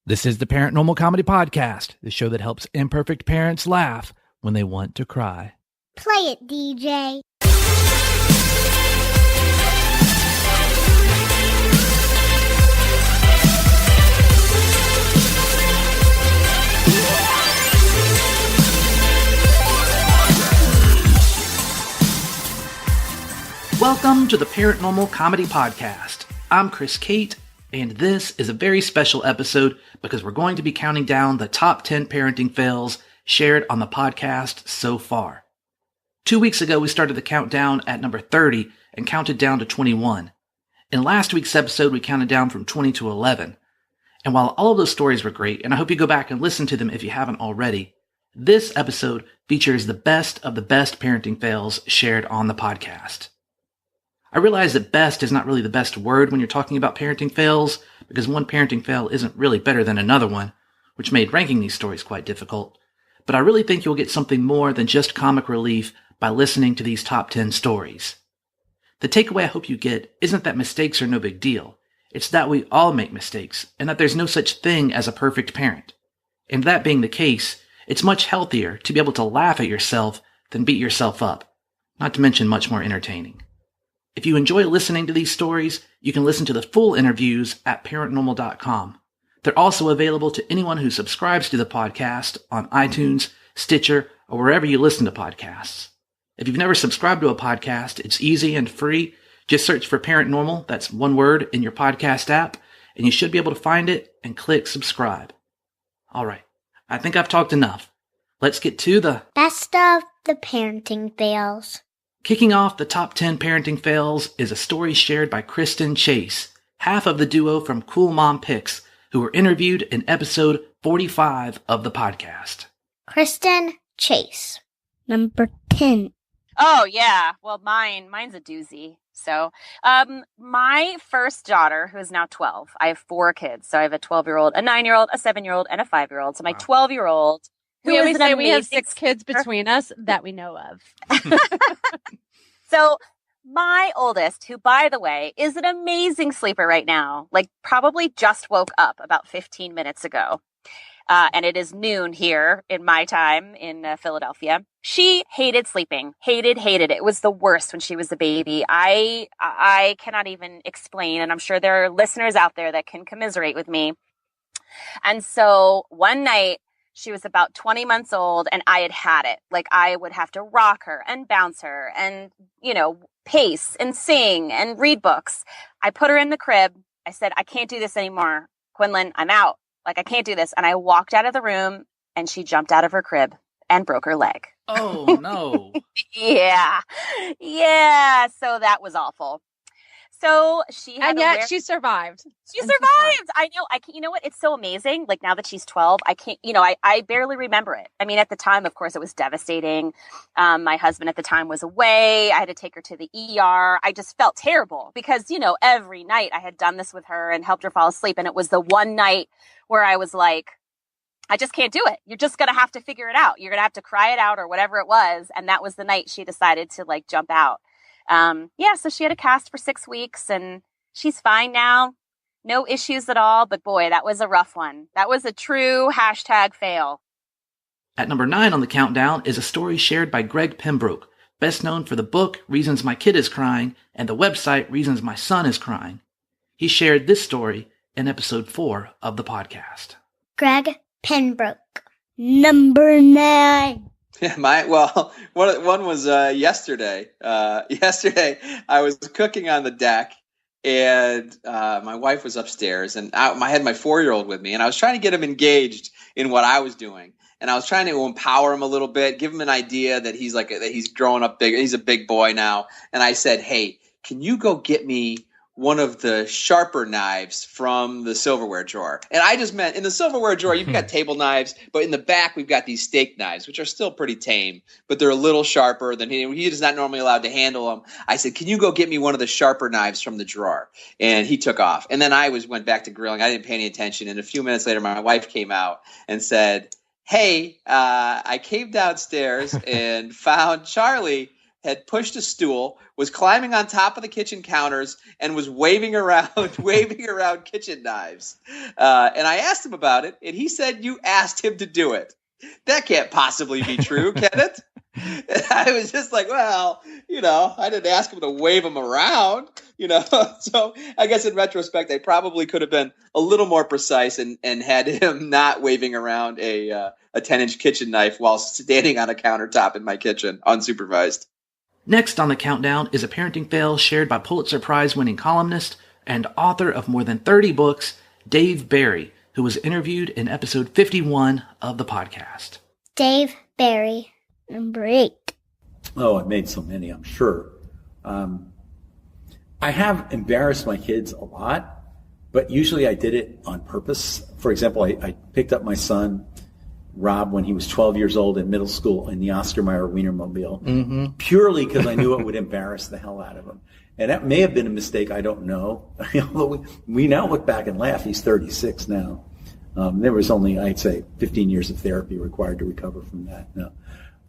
This is the ParentNormal Comedy Podcast, the show that helps imperfect parents laugh when they want to cry. Play it, DJ. Welcome to the ParentNormal Comedy Podcast. I'm Chris Kate, and this is a very special episode because we're going to be counting down the top 10 parenting fails shared on the podcast so far. 2 weeks ago, we started the countdown at number 30 and counted down to 21. In last week's episode, we counted down from 20 to 11. And while all of those stories were great, and I hope you go back and listen to them if you haven't already, this episode features the best of the best parenting fails shared on the podcast. I realize that best is not really the best word when you're talking about parenting fails, because one parenting fail isn't really better than another one, which made ranking these stories quite difficult. But I really think you'll get something more than just comic relief by listening to these top 10 stories. The takeaway I hope you get isn't that mistakes are no big deal. It's that we all make mistakes, and that there's no such thing as a perfect parent. And that being the case, it's much healthier to be able to laugh at yourself than beat yourself up, not to mention much more entertaining. If you enjoy listening to these stories, you can listen to the full interviews at ParentNormal.com. They're also available to anyone who subscribes to the podcast on iTunes, Stitcher, or wherever you listen to podcasts. If you've never subscribed to a podcast, it's easy and free. Just search for ParentNormal, that's one word, in your podcast app, and you should be able to find it and click subscribe. All right, I think I've talked enough. Let's get to the best of the parenting fails. Kicking off the top 10 parenting fails is a story shared by Kristen Chase, half of the duo from Cool Mom Picks, who were interviewed in episode 45 of the podcast. Kristen Chase, number 10. Oh, yeah. Well, mine's a doozy. So, my first daughter, who is now 12, I have 4 kids. So I have a 12-year-old, a 9-year-old, a 7-year-old, and a 5-year-old. So my 12-year-old, we always say we have 6 kids between us that we know of. So my oldest, who, by the way, is an amazing sleeper right now, like probably just woke up about 15 minutes ago. And it is noon here in my time in Philadelphia. She hated sleeping, hated it. It was the worst when she was a baby. I cannot even explain, and I'm sure there are listeners out there that can commiserate with me. And so one night, she was about 20 months old, and I had it. Like, I would have to rock her and bounce her and, pace and sing and read books. I put her in the crib. I said, I can't do this anymore. Quinlan, I'm out. Like, I can't do this. And I walked out of the room, and she jumped out of her crib and broke her leg. Oh, no. Yeah. So that was awful. So she had, and yet she survived. She survived. I know. You know what? It's so amazing. Like, now that she's 12, I can't, I barely remember it. I mean, at the time, of course, it was devastating. My husband at the time was away. I had to take her to the ER. I just felt terrible because, every night I had done this with her and helped her fall asleep. And it was the one night where I was like, I just can't do it. You're just going to have to figure it out. You're going to have to cry it out or whatever it was. And that was the night she decided to jump out. So she had a cast for 6 weeks and she's fine now. No issues at all. But boy, that was a rough one. That was a true #fail. At number 9 on the countdown is a story shared by Greg Pembroke, best known for the book Reasons My Kid is Crying and the website Reasons My Son is Crying. He shared this story in episode 4 of the podcast. Greg Pembroke, number 9. Yeah, one was yesterday. Yesterday, I was cooking on the deck, and my wife was upstairs, and I had my 4-year-old with me, and I was trying to get him engaged in what I was doing, and I was trying to empower him a little bit, give him an idea that he's growing up big, he's a big boy now, and I said, "Hey, can you go get me one of the sharper knives from the silverware drawer?" And I just meant in the silverware drawer, you've got table knives, but in the back, we've got these steak knives, which are still pretty tame, but they're a little sharper than he is not normally allowed to handle them. I said, "Can you go get me one of the sharper knives from the drawer?" And he took off. And then I went back to grilling. I didn't pay any attention. And a few minutes later, my wife came out and said, "Hey, I came downstairs and found Charlie had pushed a stool, was climbing on top of the kitchen counters, and was waving around kitchen knives. And I asked him about it, and he said you asked him to do it. That can't possibly be true, can it? And I was just like, well, I didn't ask him to wave him around, So I guess in retrospect, I probably could have been a little more precise and had him not waving around a 10-inch kitchen knife while standing on a countertop in my kitchen, unsupervised. Next on the countdown is a parenting fail shared by Pulitzer Prize-winning columnist and author of more than 30 books, Dave Barry, who was interviewed in episode 51 of the podcast. Dave Barry, number 8. Oh, I made so many, I'm sure. I have embarrassed my kids a lot, but usually I did it on purpose. For example, I picked up my son, Rob, when he was 12 years old in middle school in the Oscar Mayer Wienermobile, purely because I knew it would embarrass the hell out of him. And that may have been a mistake, I don't know. Although we now look back and laugh. He's 36 now. There was only, I'd say, 15 years of therapy required to recover from that. No.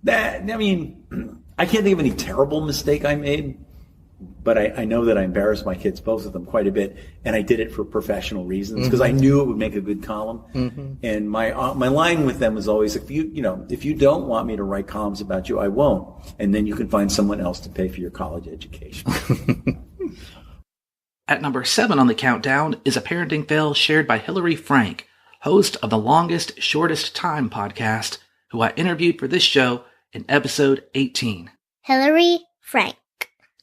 I can't think of any terrible mistake I made, but I know that I embarrassed my kids, both of them, quite a bit, and I did it for professional reasons because I knew it would make a good column. And my line with them was always, if you don't want me to write columns about you, I won't, and then you can find someone else to pay for your college education. At number 7 on the countdown is a parenting fail shared by Hillary Frank, host of the Longest, Shortest Time podcast, who I interviewed for this show in episode 18. Hillary Frank,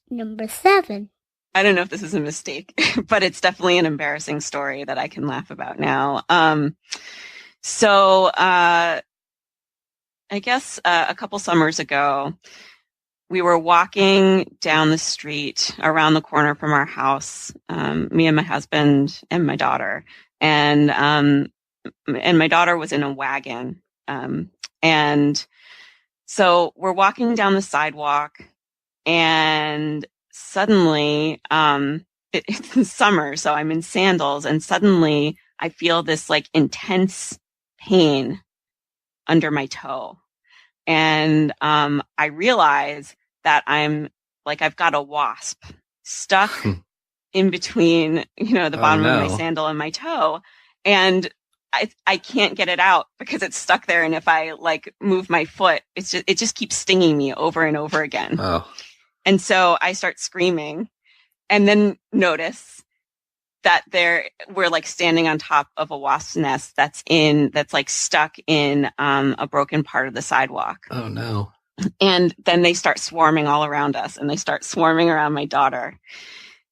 number 7. I don't know if this is a mistake, but it's definitely an embarrassing story that I can laugh about now. I guess a couple summers ago, we were walking down the street around the corner from our house, me and my husband and my daughter, and my daughter was in a wagon. And so we're walking down the sidewalk, and suddenly, it's the summer, so I'm in sandals, and suddenly I feel this intense pain under my toe. And I realize that I've got a wasp stuck in between, the bottom of my sandal and my toe. And I can't get it out because it's stuck there. And if I move my foot, it just keeps stinging me over and over again. Oh. And so I start screaming and then notice that we're standing on top of a wasp's nest that's stuck in a broken part of the sidewalk. Oh no. And then they start swarming all around us, and they start swarming around my daughter.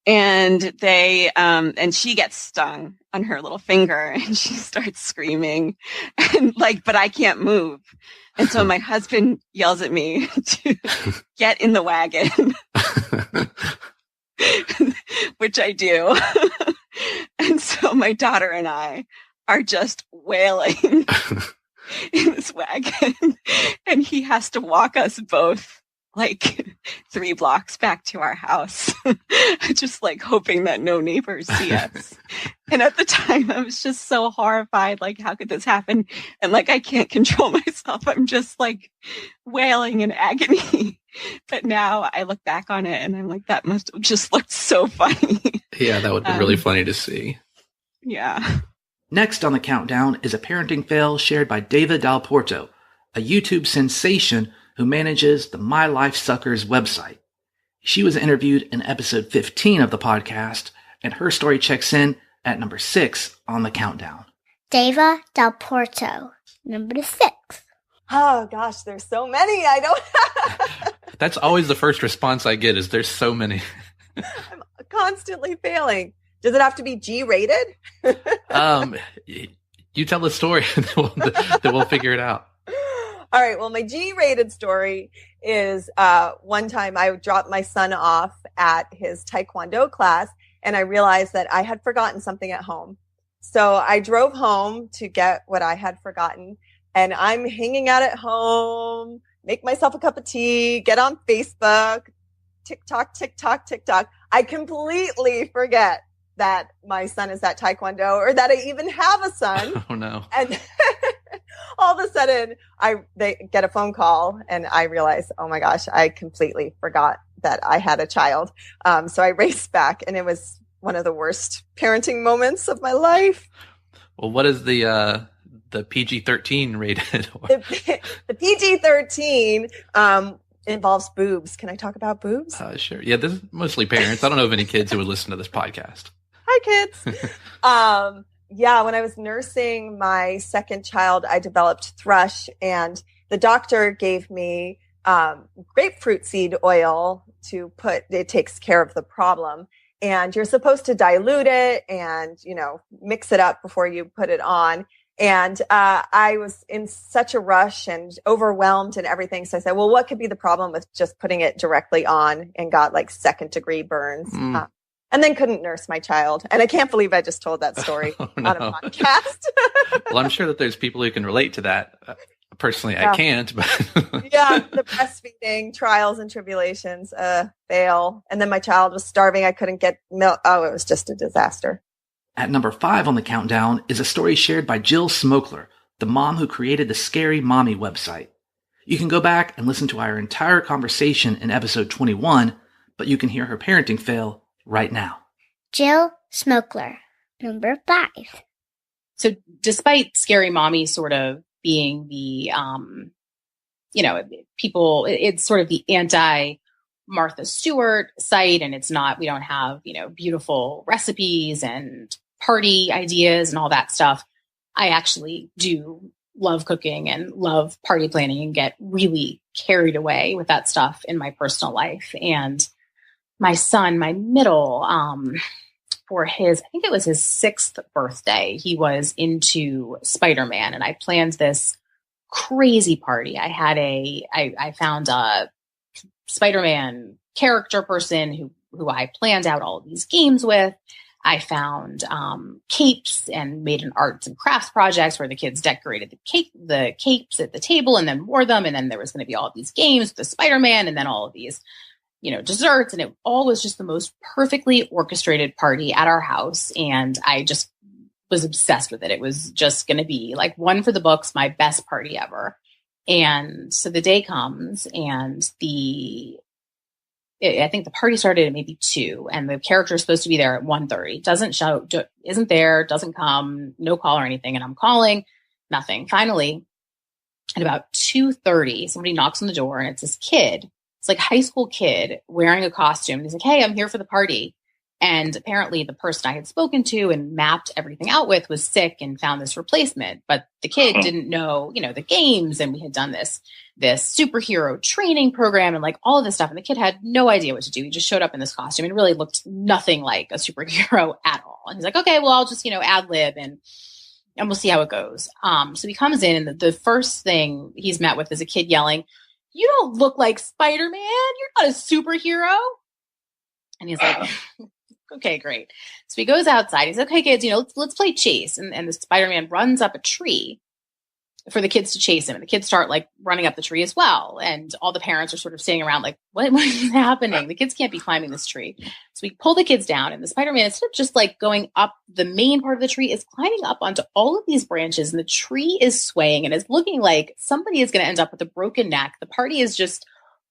And and she gets stung on her little finger, and she starts screaming and but I can't move. And so my husband yells at me to get in the wagon, which I do. And so my daughter and I are just wailing in this wagon, and he has to walk us both 3 blocks back to our house, just hoping that no neighbors see us. And at the time I was just so horrified, how could this happen? And I can't control myself. I'm just wailing in agony. But now I look back on it and I'm that must have just looked so funny. Yeah, that would be really funny to see. Yeah. Next on the countdown is a parenting fail shared by David Del Porto, a YouTube sensation who manages the My Life Suckers website. She was interviewed in episode 15 of the podcast, and her story checks in at number 6 on the countdown. David Del Porto, number 6. Oh gosh, there's so many. I don't. That's always the first response I get is there's so many. I'm constantly failing. Does it have to be G-rated? You tell the story, and then we'll figure it out. All right. Well, my G-rated story is one time I dropped my son off at his Taekwondo class, and I realized that I had forgotten something at home. So I drove home to get what I had forgotten, and I'm hanging out at home, make myself a cup of tea, get on Facebook, TikTok, TikTok, TikTok. I completely forget that my son is at Taekwondo, or that I even have a son. Oh no. And all of a sudden they get a phone call and I realize, oh my gosh, I completely forgot that I had a child. So I raced back, and it was one of the worst parenting moments of my life. Well, what is the PG-13 rated? The PG-13 involves boobs. Can I talk about boobs? Sure. Yeah, this is mostly parents. I don't know of any kids who would listen to this podcast. Hi, kids. Yeah, when I was nursing my second child, I developed thrush, and the doctor gave me grapefruit seed oil to put. It takes care of the problem, and you're supposed to dilute it and, mix it up before you put it on. And I was in such a rush and overwhelmed and everything. So I said, well, what could be the problem with just putting it directly on, and got like 2nd-degree burns. And then couldn't nurse my child. And I can't believe I just told that story on a podcast. Well, I'm sure that there's people who can relate to that. Personally, yeah. I can't. But yeah, the breastfeeding trials and tribulations, fail. And then my child was starving. I couldn't get milk. Oh, it was just a disaster. At number 5 on the countdown is a story shared by Jill Smokler, the mom who created the Scary Mommy website. You can go back and listen to our entire conversation in episode 21, but you can hear her parenting fail right now. Jill Smokler, number 5. So despite Scary Mommy sort of being the, people, it's sort of the anti-Martha Stewart site, and it's not, we don't have, beautiful recipes and party ideas and all that stuff. I actually do love cooking and love party planning and get really carried away with that stuff in my personal life. And my son, my middle, for his, I think it was his 6th birthday, he was into Spider-Man, and I planned this crazy party. I found a Spider-Man character person who I planned out all of these games with. I found capes and made an arts and crafts projects where the kids decorated the capes at the table and then wore them. And then there was going to be all of these games with the Spider-Man, and then all of these, desserts. And it all was just the most perfectly orchestrated party at our house. And I just was obsessed with it. It was just going to be like one for the books, my best party ever. And so the day comes, and I think the party started at maybe 2, and the character is supposed to be there at 1:30. Doesn't show, isn't there, doesn't come, no call or anything. And I'm calling, nothing. Finally, at about 2:30, somebody knocks on the door, and it's this kid. It's like a high school kid wearing a costume. He's like, hey, I'm here for the party. And apparently the person I had spoken to and mapped everything out with was sick and found this replacement. But the kid didn't know, the games, and we had done this superhero training program and like all of this stuff. And the kid had no idea what to do. He just showed up in this costume and really looked nothing like a superhero at all. And he's like, okay, well, I'll just, ad lib and we'll see how it goes. So he comes in, and the first thing he's met with is a kid yelling, you don't look like Spider-Man. You're not a superhero. And he's like, okay, great. So he goes outside. He's like, okay, kids, let's play chase. And the Spider-Man runs up a tree for the kids to chase him. And the kids start like running up the tree as well. And all the parents are sort of sitting around like, what is happening? The kids can't be climbing this tree. So we pull the kids down, and the Spider-Man, instead of just like going up the main part of the tree, is climbing up onto all of these branches, and the tree is swaying, and it's looking like somebody is going to end up with a broken neck. The party is just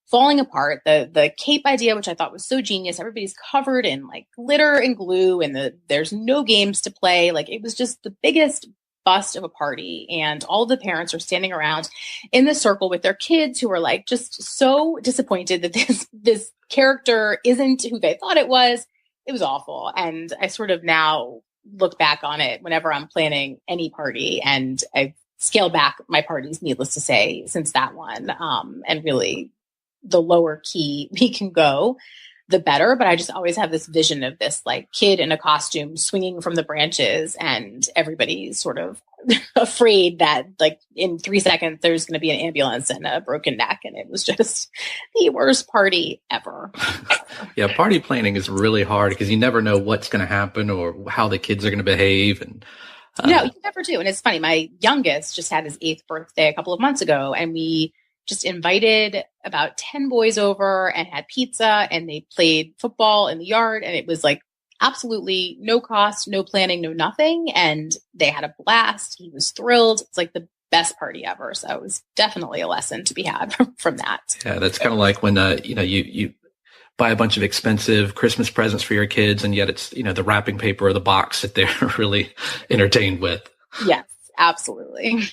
falling apart. The cape idea, which I thought was so genius, everybody's covered in like glitter and glue, and there's no games to play. Like, it was just the biggest bust of a party, and all the parents are standing around in the circle with their kids who are like just so disappointed that this character isn't who they thought it was. It was awful. And I sort of now look back on it whenever I'm planning any party, and I scale back my parties, needless to say, since that one. And really, the lower key we can go, the better. But I just always have this vision of this like kid in a costume swinging from the branches, and everybody's sort of afraid that like in 3 seconds there's going to be an ambulance and a broken neck. And it was just the worst party ever. Yeah, party planning is really hard because you never know what's going to happen or how the kids are going to behave. And no, you never do. And it's funny, my youngest just had his 8th birthday a couple of months ago, and we just invited about 10 boys over and had pizza, and they played football in the yard. And it was like absolutely no cost, no planning, no nothing. And they had a blast. He was thrilled. It's like the best party ever. So it was definitely a lesson to be had from that. Yeah, that's kind of like when you buy a bunch of expensive Christmas presents for your kids, and yet it's the wrapping paper or the box that they're really entertained with. Yes, absolutely.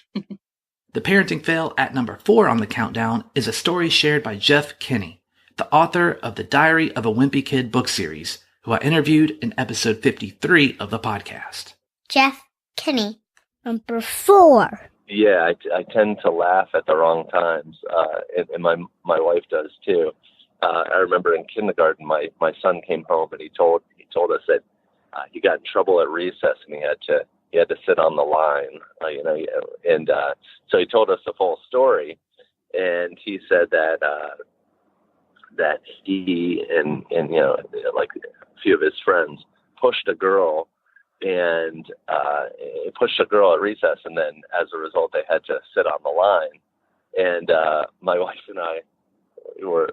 The parenting fail at number 4 on the countdown is a story shared by Jeff Kinney, the author of the Diary of a Wimpy Kid book series, who I interviewed in episode 53 of the podcast. Jeff Kinney, number 4. Yeah, I tend to laugh at the wrong times, and my wife does too. I remember in kindergarten, my son came home and he told us that he got in trouble at recess and he had to sit on the line, and so he told us the full story, and he said that he and like a few of his friends pushed a girl at recess, and then as a result they had to sit on the line, and my wife and I were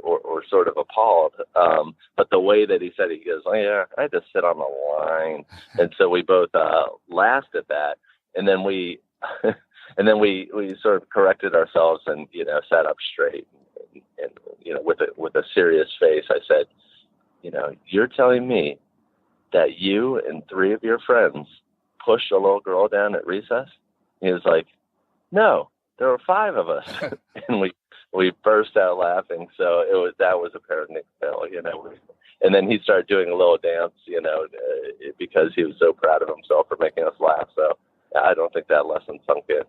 sort of appalled, but the way that he said it, he goes, "Oh yeah, I had to sit on the line," and so we both laughed at that, and then we we sort of corrected ourselves and sat up straight, and with a serious face, I said, "You're telling me that you and 3 of your friends pushed a little girl down at recess?" He was like, "No, there were 5 of us," and we burst out laughing. So that was a parenting fail, And then he started doing a little dance, because he was so proud of himself for making us laugh. So I don't think that lesson sunk in.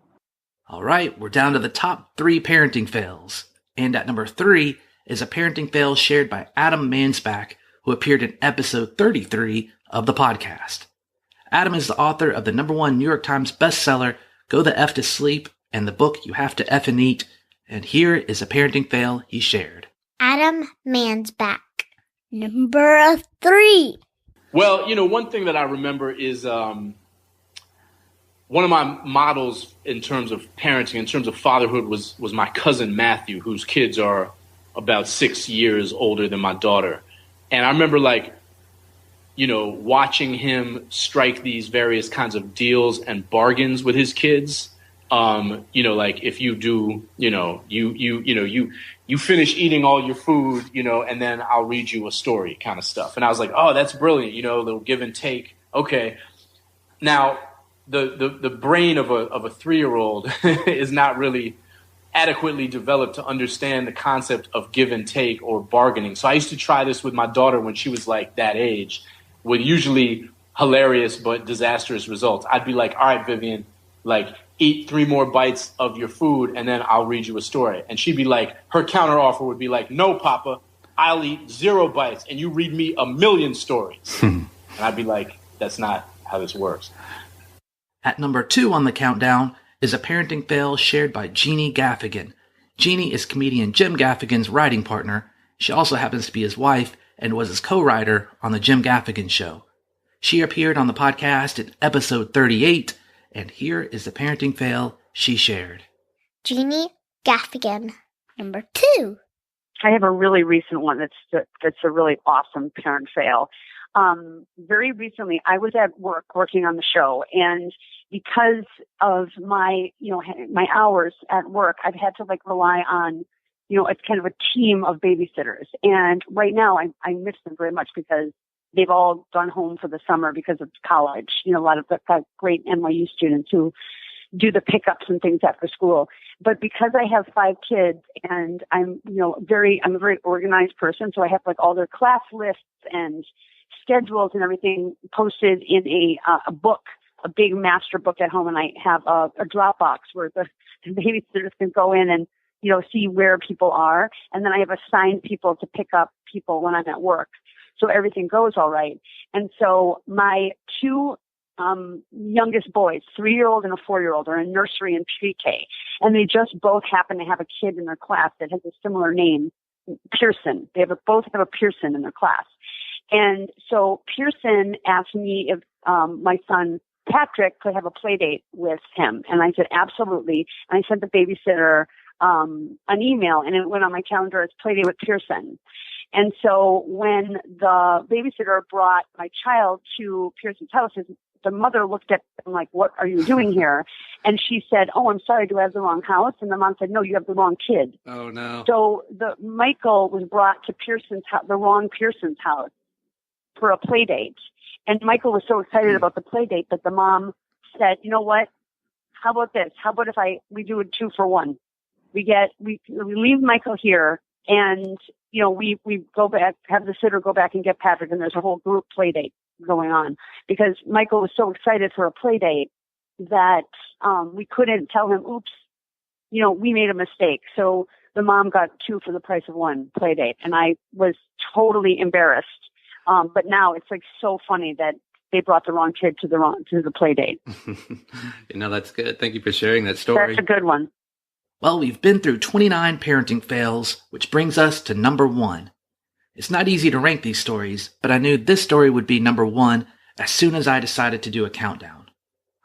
All right, we're down to the top 3 parenting fails. And at number 3 is a parenting fail shared by Adam Mansbach, who appeared in episode 33 of the podcast. Adam is the author of the #1 New York Times bestseller, Go the F to Sleep, and the book You Have to F and Eat. And here is a parenting fail he shared. Adam Mansbach, number 3. Well, one thing that I remember is one of my models in terms of parenting, in terms of fatherhood, was my cousin Matthew, whose kids are about 6 years older than my daughter. And I remember watching him strike these various kinds of deals and bargains with his kids. If you do, you finish eating all your food, and then I'll read you a story kind of stuff. And I was like, oh, that's brilliant. Little give and take. Okay. Now the brain of a 3-year-old is not really adequately developed to understand the concept of give and take or bargaining. So I used to try this with my daughter when she was like that age, with usually hilarious but disastrous results. I'd be like, all right, Vivian, eat 3 more bites of your food and then I'll read you a story. And she'd be like, her counter offer would be like, no, Papa, I'll eat 0 bites and you read me 1,000,000 stories. And I'd be like, that's not how this works. At number 2 on the countdown is a parenting fail shared by Jeannie Gaffigan. Jeannie is comedian Jim Gaffigan's writing partner. She also happens to be his wife and was his co-writer on the Jim Gaffigan Show. She appeared on the podcast in episode 38, and here is the parenting fail she shared. Jeannie Gaffigan, number 2. I have a really recent one that's a really awesome parent fail. Very recently, I was at work working on the show, and because of my hours at work, I've had to rely on, it's kind of a team of babysitters. And right now I miss them very much because they've all gone home for the summer because of college. A lot of the great NYU students who do the pickups and things after school. But because I have 5 kids and I'm a very organized person, so I have all their class lists and schedules and everything posted in a book, a big master book at home, and I have a Dropbox where the babysitters can go in and see where people are, and then I have assigned people to pick up people when I'm at work, so everything goes all right. And so my 2 youngest boys, 3-year-old and a 4-year-old, are in nursery and pre-K, and they just both happen to have a kid in their class that has a similar name, Pearson. They both have a Pearson in their class. And so Pearson asked me if my son Patrick could have a play date with him. And I said, absolutely. And I sent the babysitter an email, and it went on my calendar as play date with Pearson. And so when the babysitter brought my child to Pearson's house, the mother looked at them like, what are you doing here? And she said, oh, I'm sorry, do I have the wrong house? And the mom said, no, you have the wrong kid. Oh, no. So Michael was brought to the wrong Pearson's house for a play date. And Michael was so excited about the play date that the mom said, you know what? How about this? How about if we do a 2-for-1? We leave Michael here, and we go back, have the sitter go back and get Patrick, and there's a whole group play date going on because Michael was so excited for a play date that we couldn't tell him, oops, we made a mistake. So the mom got 2 for the price of 1 play date, and I was totally embarrassed. But now it's like so funny that they brought the wrong kid to the play date. That's good. Thank you for sharing that story. That's a good one. Well, we've been through 29 parenting fails, which brings us to number 1. It's not easy to rank these stories, but I knew this story would be number 1 as soon as I decided to do a countdown.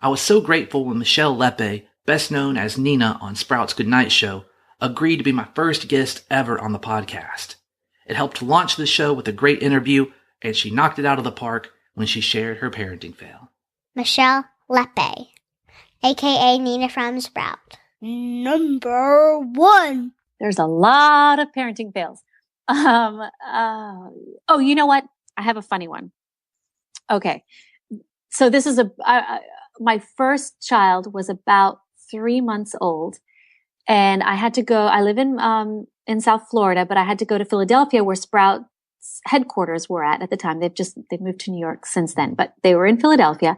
I was so grateful when Michelle Lepe, best known as Nina on Sprout's Goodnight Show, agreed to be my first guest ever on the podcast. It helped launch the show with a great interview, and she knocked it out of the park when she shared her parenting fail. Michelle Lepe, a.k.a. Nina from Sprout. Number 1. There's a lot of parenting fails. You know what? I have a funny one. Okay. So this is my first child was about 3 months old, and I had to go, I live in South Florida, but I had to go to Philadelphia where Sprout's headquarters were at the time. They've moved to New York since then, but they were in Philadelphia,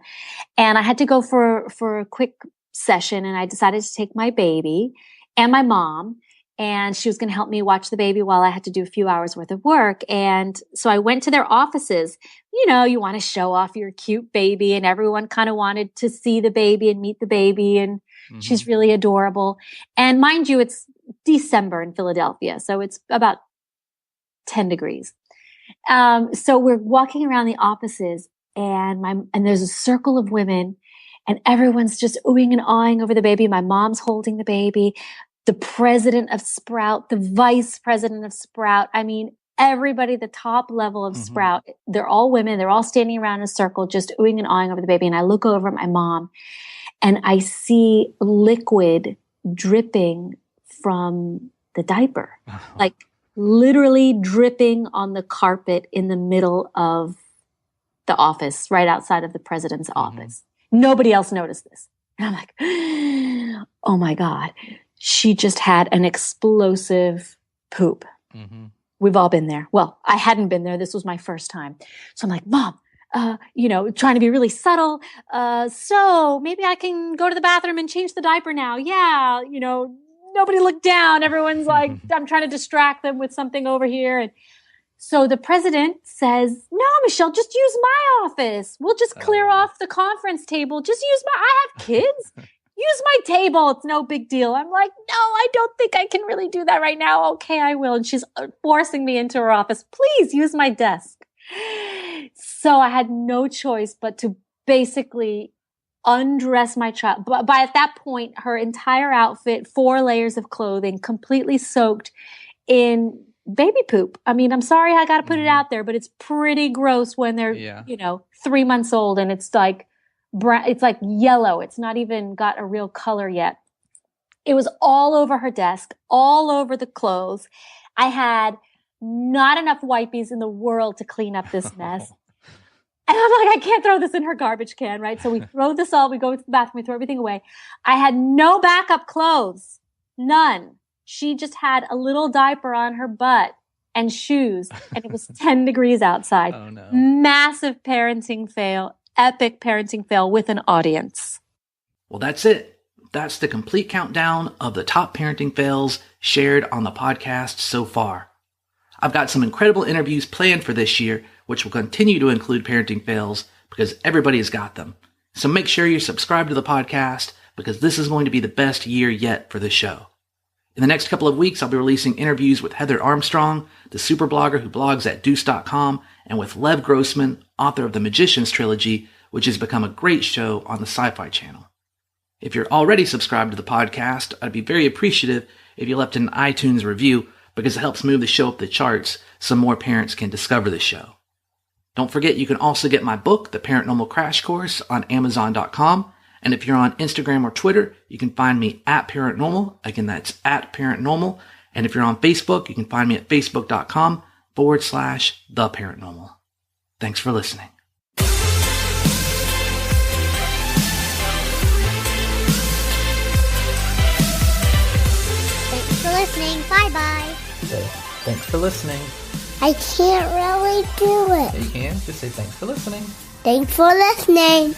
and I had to go for a quick session, and I decided to take my baby and my mom, and she was going to help me watch the baby while I had to do a few hours worth of work. And so I went to their offices. You want to show off your cute baby, and everyone kind of wanted to see the baby and meet the baby, and she's really adorable. And mind you, it's December in Philadelphia, so it's about 10 degrees. So we're walking around the offices, and there's a circle of women, and everyone's just oohing and awing over the baby. My mom's holding the baby, the president of Sprout, the vice president of Sprout. I mean, everybody, the top level of Sprout, they're all women. They're all standing around in a circle, just oohing and awing over the baby. And I look over at my mom, and I see liquid dripping from the diaper, like literally dripping on the carpet in the middle of the office, right outside of the president's office. Nobody else noticed this. And I'm like, oh my God, she just had an explosive poop. We've all been there. Well, I hadn't been there. This was my first time. So I'm like, Mom, trying to be really subtle. So maybe I can go to the bathroom and change the diaper now. Yeah. Nobody looked down. Everyone's like, I'm trying to distract them with something over here. And so the president says, no, Michelle, just use my office. We'll just clear off the conference table. Just I have kids. Use my table. It's no big deal. I'm like, no, I don't think I can really do that right now. Okay, I will. And she's forcing me into her office. Please use my desk. So I had no choice but to basically undress my child. But at that point, her entire outfit, 4 layers of clothing, completely soaked in baby poop. I mean, I'm sorry I got to put it out there, but it's pretty gross when they're, 3 months old, and it's like it's like yellow. It's not even got a real color yet. It was all over her desk, all over the clothes. I had not enough wipies in the world to clean up this mess. And I'm like, I can't throw this in her garbage can, right? So we throw this all, we go to the bathroom, we throw everything away. I had no backup clothes. None. She just had a little diaper on her butt and shoes, and it was 10 degrees outside. Oh, no. Massive parenting fail, epic parenting fail with an audience. Well, that's it. That's the complete countdown of the top parenting fails shared on the podcast so far. I've got some incredible interviews planned for this year, which will continue to include parenting fails because everybody has got them. So make sure you're subscribed to the podcast because this is going to be the best year yet for the show. In the next couple of weeks, I'll be releasing interviews with Heather Armstrong, the super blogger who blogs at deuce.com, and with Lev Grossman, author of the Magicians Trilogy, which has become a great show on the Sci-Fi Channel. If you're already subscribed to the podcast, I'd be very appreciative if you left an iTunes review because it helps move the show up the charts so more parents can discover the show. Don't forget, you can also get my book, The ParentNormal Crash Course, on Amazon.com. And if you're on Instagram or Twitter, you can find me at ParentNormal. Again, that's at ParentNormal. And if you're on Facebook, you can find me at facebook.com/TheParentNormal. Thanks for listening. Thanks for listening. Bye-bye. Thanks for listening. I can't really do it. You can. Just say thanks for listening. Thanks for listening.